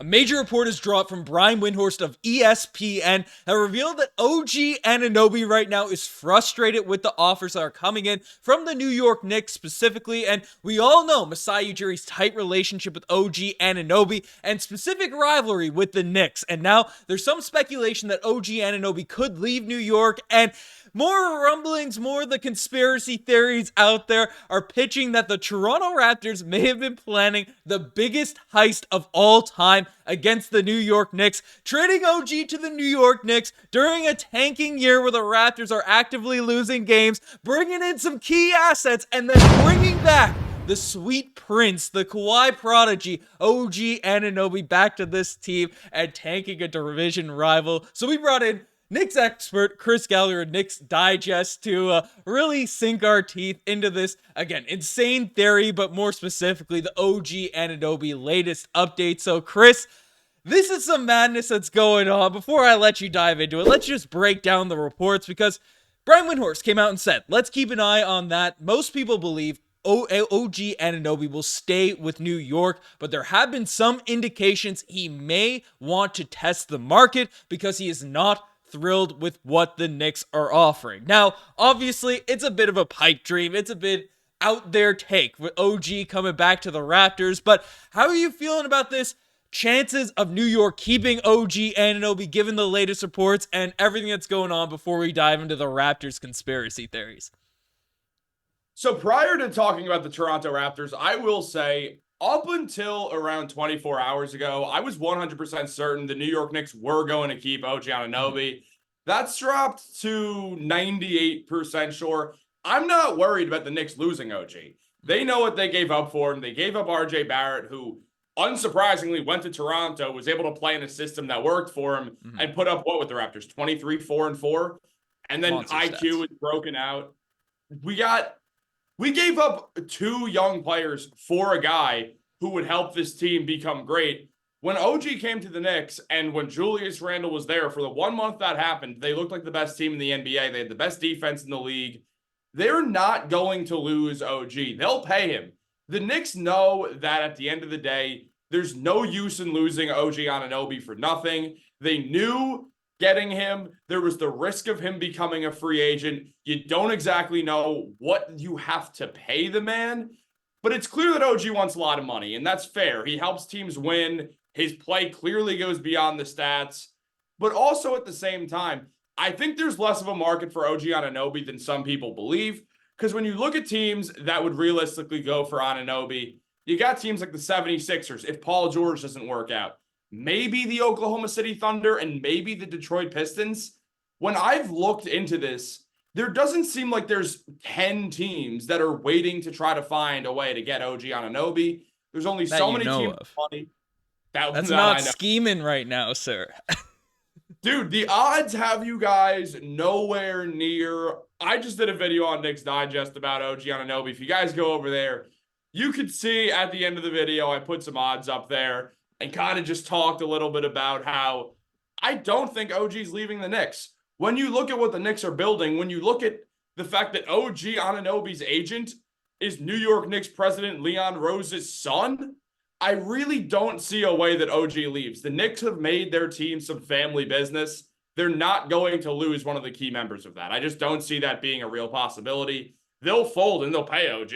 A major report has dropped from Brian Windhorst of ESPN that revealed that OG Anunoby right now is frustrated with the offers that are coming in from the New York Knicks specifically, and we all know Masai Ujiri's tight relationship with OG Anunoby and specific rivalry with the Knicks, and now there's some speculation that OG Anunoby could leave New York, and more rumblings, more of the conspiracy theories out there are pitching that the Toronto Raptors may have been planning the biggest heist of all time against the New York Knicks, trading OG to the New York Knicks during a tanking year where the Raptors are actively losing games, bringing in some key assets, and then bringing back the sweet prince, the Kawhi prodigy, OG Anunoby back to this team and tanking a division rival. So we brought in Knicks expert Chris Gallagher, Knicks Digest, to really sink our teeth into this, again, insane theory, but more specifically, the OG Anunoby latest update. So, Chris, this is some madness that's going on. Before I let you dive into it, let's just break down the reports, because Brian Windhorst came out and said, let's keep an eye on that. Most people believe OG Anunoby will stay with New York, but there have been some indications he may want to test the market because he is not thrilled with what the Knicks are offering. Now, obviously, it's a bit of a pipe dream. It's a bit out there take with OG coming back to the Raptors, but how are you feeling about this? Chances of New York keeping OG Anunoby given the latest reports and everything that's going on before we dive into the Raptors conspiracy theories? So prior to talking about the Toronto Raptors, I will say up until around 24 hours ago, I was 100% certain the New York Knicks were going to keep OG Anunoby. That's dropped to 98% sure. I'm not worried about the Knicks losing OG. They know what they gave up for him. They gave up RJ Barrett, who unsurprisingly went to Toronto, was able to play in a system that worked for him, and put up what with the Raptors? 23, 4-4. And then Monster IQ stats. is broken out. We gave up two young players for a guy who would help this team become great. When OG came to the Knicks and when Julius Randle was there, for the 1 month that happened, they looked like the best team in the NBA. They had the best defense in the league. They're not going to lose OG. They'll pay him. The Knicks know that at the end of the day, there's no use in losing OG Anunoby for nothing. They knew getting him, there was the risk of him becoming a free agent. You don't exactly know what you have to pay the man, but it's clear that OG wants a lot of money, and that's fair. He helps teams win. His play clearly goes beyond the stats, but also at the same time, I think there's less of a market for OG Anunoby than some people believe, because when you look at teams that would realistically go for Anunoby, you got teams like the 76ers, if Paul George doesn't work out, maybe the Oklahoma City Thunder, and maybe the Detroit Pistons. When I've looked into this, there doesn't seem like there's 10 teams that are waiting to try to find a way to get OG Anunoby. There's only That so you many know teams. of. Money. That's That not I know. scheming right now, sir. Dude, the odds have you guys nowhere near. I just did a video on Knicks Digest about OG Anunoby. If you guys go over there, you could see at the end of the video, I put some odds up there and kind of just talked a little bit about how I don't think OG's leaving the Knicks. When you look at what the Knicks are building, when you look at the fact that OG Anunoby's agent is New York Knicks president Leon Rose's son, I really don't see a way that OG leaves. The Knicks have made their team some family business. They're not going to lose one of the key members of that. I just don't see that being a real possibility. They'll fold and they'll pay OG,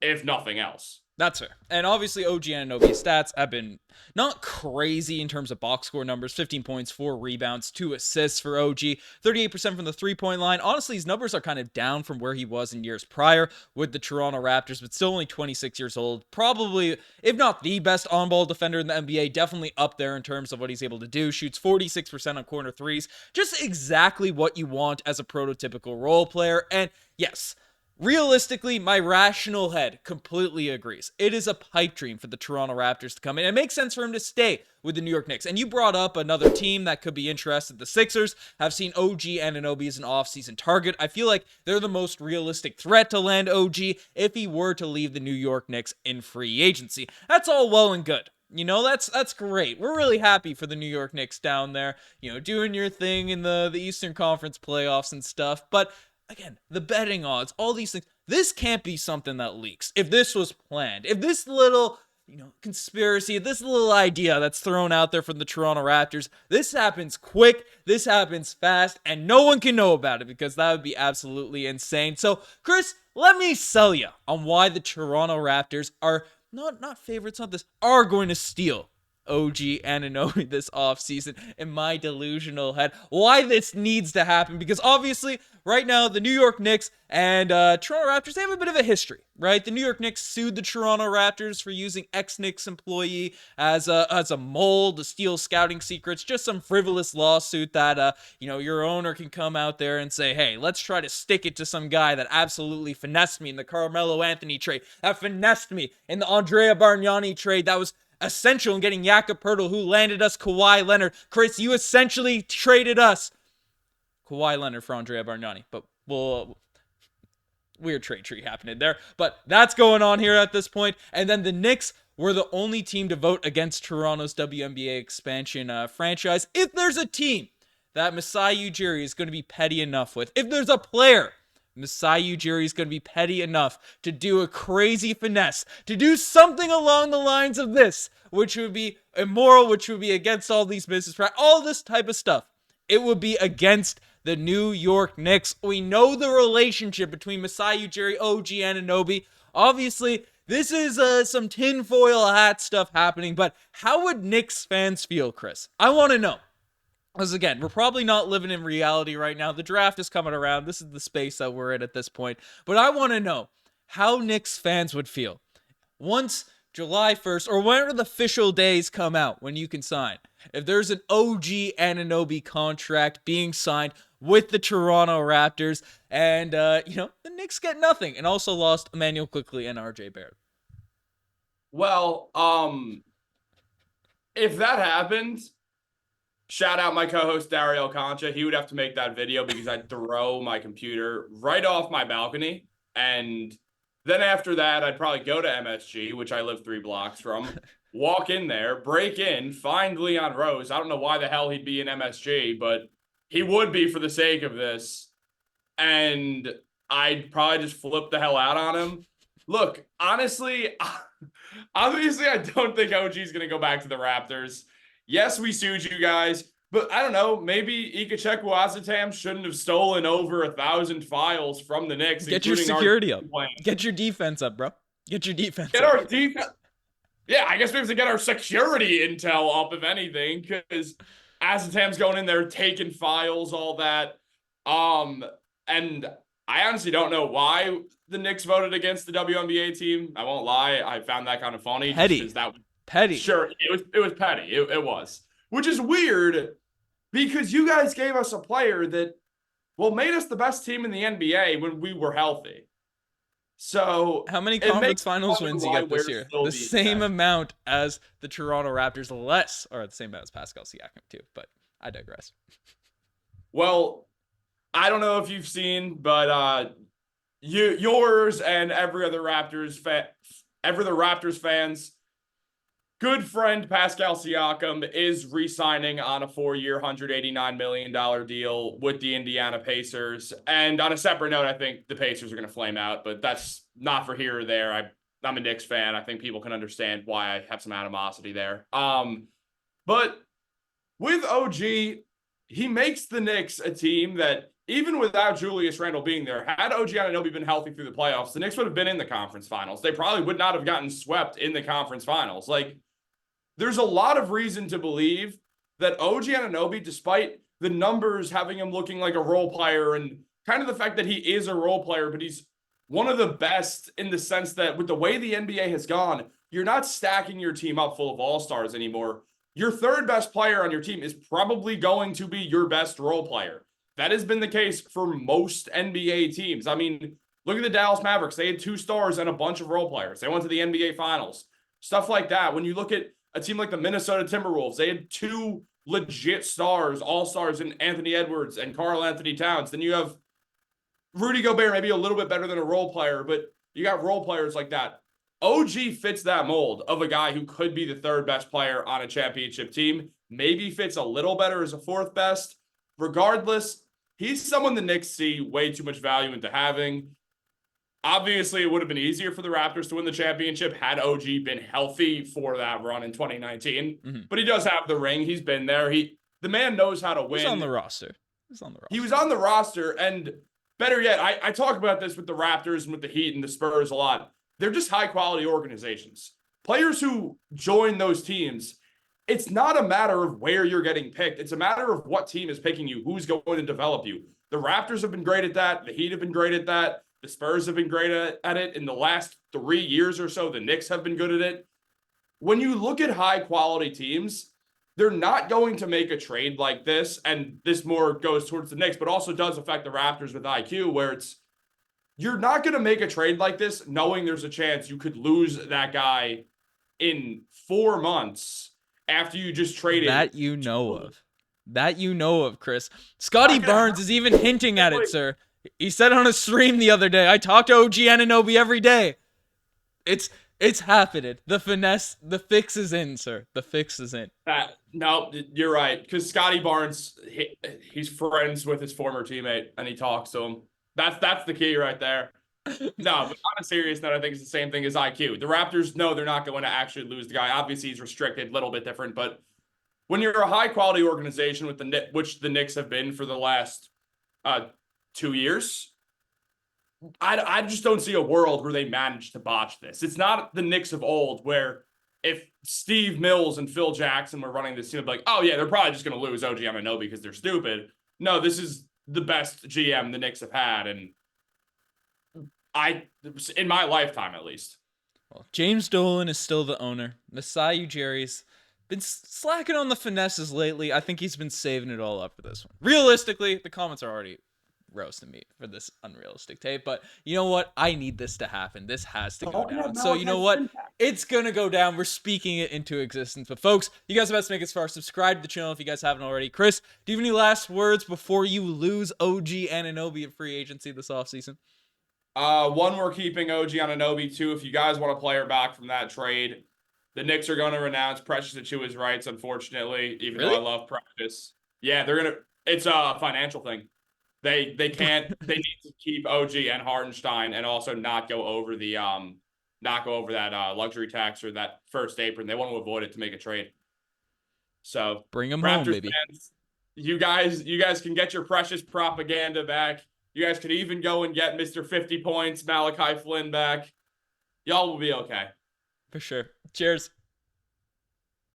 if nothing else. That's fair. And obviously, OG Anunoby's stats have been not crazy in terms of box score numbers. 15 points, 4 rebounds, 2 assists for OG. 38% from the three-point line. Honestly, his numbers are kind of down from where he was in years prior with the Toronto Raptors, but still only 26 years old. Probably, if not the best on-ball defender in the NBA, definitely up there in terms of what he's able to do. Shoots 46% on corner threes. Just exactly what you want as a prototypical role player. And yes, realistically, my rational head completely agrees. It is a pipe dream for the Toronto Raptors to come in. It makes sense for him to stay with the New York Knicks. And you brought up another team that could be interested. The Sixers have seen OG Anunoby as an offseason target. I feel like they're the most realistic threat to land OG if he were to leave the New York Knicks in free agency. That's all well and good. You know, that's great. We're really happy for the New York Knicks down there, you know, doing your thing in the Eastern Conference playoffs and stuff. But again, the betting odds, all these things, this can't be something that leaks. If this was planned, if this little conspiracy, this little idea that's thrown out there from the Toronto Raptors. This happens quick, this happens fast, and no one can know about it because that would be absolutely insane. So, Chris, let me sell you on why the Toronto Raptors are not favorites, are going to steal O.G. Anunoby this offseason in my delusional head. Why this needs to happen, because obviously right now the New York Knicks and Toronto Raptors, they have a bit of a history, right? The New York Knicks sued the Toronto Raptors for using ex-Knicks employee as a mole to steal scouting secrets. Just some frivolous lawsuit that your owner can come out there and say, hey, let's try to stick it to some guy that absolutely finessed me in the Carmelo Anthony trade, that finessed me in the Andrea Bargnani trade, that was essential in getting Jakob Poeltl, who landed us Kawhi Leonard. Chris, you essentially traded us Kawhi Leonard for Andrea Bargnani, but weird trade tree happening there. But that's going on here at this point. And then the Knicks were the only team to vote against Toronto's WNBA expansion franchise. If there's a team that Masai Ujiri is going to be petty enough with, if there's a player Masai Ujiri is going to be petty enough to do a crazy finesse, to do something along the lines of this, which would be immoral, which would be against all these business, all this type of stuff, it would be against the New York Knicks. We know the relationship between Masai Ujiri, O.G. Anunoby. Obviously, this is some tinfoil hat stuff happening, but how would Knicks fans feel, Chris? I want to know. Because again, we're probably not living in reality right now. The draft is coming around. This is the space that we're in at this point. But I want to know how Knicks fans would feel once July 1st, or whenever the official days come out when you can sign. If there's an O.G. Anunoby contract being signed with the Toronto Raptors, and, the Knicks get nothing, and also lost Immanuel Quickley and R.J. Barrett. Well, if that happened, shout out my co-host Dario Concha. He would have to make that video because I'd throw my computer right off my balcony. And then after that, I'd probably go to MSG, which I live 3 blocks from, walk in there, break in, find Leon Rose. I don't know why the hell he'd be in MSG, but he would be for the sake of this. And I'd probably just flip the hell out on him. Look, honestly, obviously, I don't think OG is going to go back to the Raptors. Yes, we sued you guys, but I don't know, maybe Ikechukwu Azatam shouldn't have stolen over 1,000 files from the Knicks. Get your security up. Get your defense up, bro. Get your defense up. Our defense. Yeah, I guess we have to get our security intel up, if anything, because Azatam's going in there taking files, all that. And I honestly don't know why the Knicks voted against the WNBA team. I won't lie, I found that kind of funny. Petty. Petty. Sure, it was petty. It was. Which is weird because you guys gave us a player that, made us the best team in the NBA when we were healthy. So how many conference finals wins you get this year? The same amount as the Toronto Raptors, or the same amount as Pascal Siakam too, but I digress. Well, I don't know if you've seen, but yours and every other Raptors fans, good friend Pascal Siakam is re-signing on a 4-year, $189 million deal with the Indiana Pacers. And on a separate note, I think the Pacers are going to flame out, but that's not for here or there. I'm a Knicks fan. I think people can understand why I have some animosity there. But with OG, he makes the Knicks a team that, even without Julius Randle being there, had OG Anunoby been healthy through the playoffs, the Knicks would have been in the conference finals. They probably would not have gotten swept in the conference finals. There's a lot of reason to believe that OG Anunoby, despite the numbers having him looking like a role player and kind of the fact that he is a role player, but he's one of the best in the sense that with the way the NBA has gone, you're not stacking your team up full of all-stars anymore. Your third best player on your team is probably going to be your best role player. That has been the case for most NBA teams. I mean, look at the Dallas Mavericks. They had 2 stars and a bunch of role players. They went to the NBA Finals. Stuff like that. When you look at a team like the Minnesota Timberwolves, they had 2 legit stars, all-stars in Anthony Edwards and Karl Anthony Towns. Then you have Rudy Gobert, maybe a little bit better than a role player, but you got role players like that. OG fits that mold of a guy who could be the 3rd best player on a championship team. Maybe fits a little better as a 4th best. Regardless, he's someone the Knicks see way too much value into having. Obviously, it would have been easier for the Raptors to win the championship had OG been healthy for that run in 2019. Mm-hmm. But he does have the ring. He's been there. The man knows how to win. He's on the roster. He was on the roster, and better yet, I talk about this with the Raptors and with the Heat and the Spurs a lot. They're just high-quality organizations. Players who join those teams, it's not a matter of where you're getting picked. It's a matter of what team is picking you, who's going to develop you. The Raptors have been great at that. The Heat have been great at that. The Spurs have been great at it. In the last 3 years or so, the Knicks have been good at it. When you look at high-quality teams, they're not going to make a trade like this, and this more goes towards the Knicks, but also does affect the Raptors with IQ, where you're not going to make a trade like this knowing there's a chance you could lose that guy in 4 months after you just traded. That you know of, Chris. Scottie Barnes is even hinting at it, sir. He said on a stream the other day, I talk to OG Anunoby every day. It's happening. The finesse, the fix is in, sir. The fix is in. No, you're right. Because Scottie Barnes, he's friends with his former teammate, and he talks to him. That's the key right there. No, but on a serious note, I think it's the same thing as IQ. The Raptors know they're not going to actually lose the guy. Obviously, he's restricted, a little bit different. But when you're a high-quality organization with which the Knicks have been for the last 2 years, I just don't see a world where they manage to botch this. It's not the Knicks of old where if Steve Mills and Phil Jackson were running this team, like, oh yeah, they're probably just going to lose OG Anunoby because they're stupid. No, this is the best GM the Knicks have had, and in my lifetime at least. Well, James Dolan is still the owner. Masai Ujiri's been slacking on the finesses lately. I think he's been saving it all up for this one. Realistically, the comments are already roasting me for this unrealistic tape, but you know what? I need this to happen. This has to go down. So you know what? It's gonna go down. We're speaking it into existence. But folks, you guys have to make it far. Subscribe to the channel if you guys haven't already. Chris, do you have any last words before you lose OG Anunoby at free agency this offseason? One, we're keeping OG Anunoby. Two, if you guys want to play her back from that trade, the Knicks are going to renounce Precious Achiuwa's rights, unfortunately, even though I love Precious. Yeah, they're going to – it's a financial thing. They can't – they need to keep OG and Hartenstein and also not go over that luxury tax or that first apron. They want to avoid it to make a trade. So bring them Raptors home, baby. Fans, you guys can get your Precious propaganda back. You guys could even go and get Mr. 50 points, Malachi Flynn back. Y'all will be okay. For sure. Cheers.